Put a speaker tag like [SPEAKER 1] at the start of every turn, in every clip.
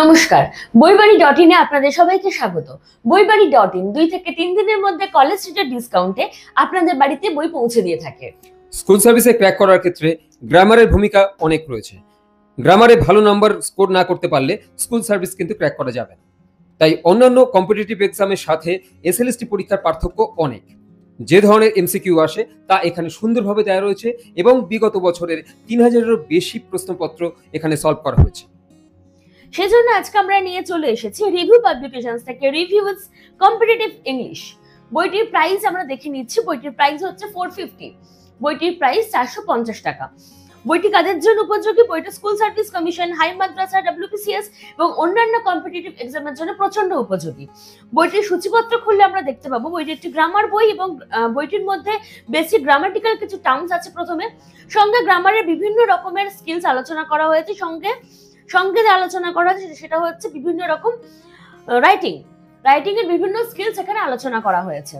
[SPEAKER 1] নমস্কার, বইবাড়ি.in-এ আপনাদের সবাইকে স্বাগত। বইবাড়ি.in 2 থেকে 3 দিনের মধ্যে কলেজ স্ট্রিটের ডিসকাউন্টে আপনাদের বাড়িতে বই পৌঁছে দিয়ে থাকে।
[SPEAKER 2] স্কুল সার্ভিসে ক্র্যাক করার ক্ষেত্রে গ্রামারের ভূমিকা অনেক রয়েছে। গ্রামারে ভালো নাম্বার স্কোর না করতে পারলে স্কুল সার্ভিস কিন্তু ক্র্যাক করা যাবে না। তাই অন্যান্য কম্পিটিটিভ এক্সামের সাথে এসএলএসটি পরীক্ষার পার্থক্য অনেক। যে ধরনের এমসিকিউ আসে তা এখানে সুন্দরভাবে দেওয়া রয়েছে এবং বিগত বছরের 3000-এরও বেশি প্রশ্নপত্র এখানে সলভ করা হয়েছে।
[SPEAKER 1] সেজন্য আজকে আমরা নিয়ে চলে এসেছি রিভিউ পাবলিকেশনস থেকে রিভিউজ কম্পিটিটিভ ইংলিশ। বইটির প্রাইস আমরা দেখে নিচ্ছি। বইটির প্রাইস হচ্ছে 450। বইটির প্রাইস 450 টাকা। বইটি কাদের জন্য উপযোগী? বইটা স্কুল সার্ভিস কমিশন, হাই মাদ্রাসা, ডব্লিউপিসিএস এবং অন্যান্য কম্পিটিটিভ এক্সামের জন্য প্রচন্ড উপযোগী। বইটির সূচিপত্র খুললে আমরা দেখতে পাবো বইটি একটি গ্রামার বই এবং বইটির মধ্যে বেসিক গ্রামাটিক্যাল কিছু টার্মস আছে প্রথমে, সঙ্গে গ্রামারের বিভিন্ন রকমের স্কিলস আলোচনা করা হয়েছে, সঙ্গে যে আলোচনা করা হয়েছে সেটা হচ্ছে বিভিন্ন রকম রাইটিং এর বিভিন্ন স্কিলস এখানে আলোচনা করা হয়েছে।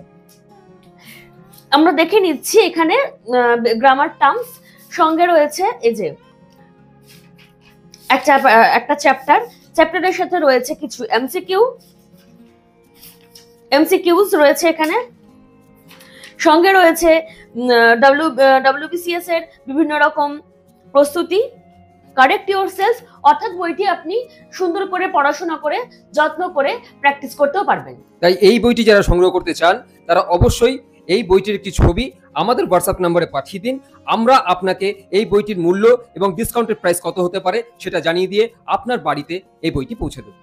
[SPEAKER 1] আমরা দেখে নিচ্ছি এখানে গ্রামার টার্মস, সঙ্গে রয়েছে এই যে একটা চ্যাপ্টারের সাথে রয়েছে কিছু এমসিকিউস রয়েছে এখানে, সঙ্গে রয়েছে ডব্লিউবিসিএস এর বিভিন্ন রকম প্রস্তুতি, কারেক্ট ইয়োরসেলফ, অর্থাৎ বইটি আপনি সুন্দর করে পড়াশোনা করে যত্ন করে প্র্যাকটিস করতেও পারবেন।
[SPEAKER 2] তাই এই বইটি যারা সংগ্রহ করতে চান তারা অবশ্যই এই বইটির একটি ছবি আমাদের হোয়াটসঅ্যাপ নম্বরে পাঠিয়ে দিন। আমরা আপনাকে এই বইটির মূল্য এবং ডিসকাউন্টেড প্রাইস কত হতে পারে সেটা জানিয়ে দিয়ে আপনার বাড়িতে এই বইটি পৌঁছে দেব।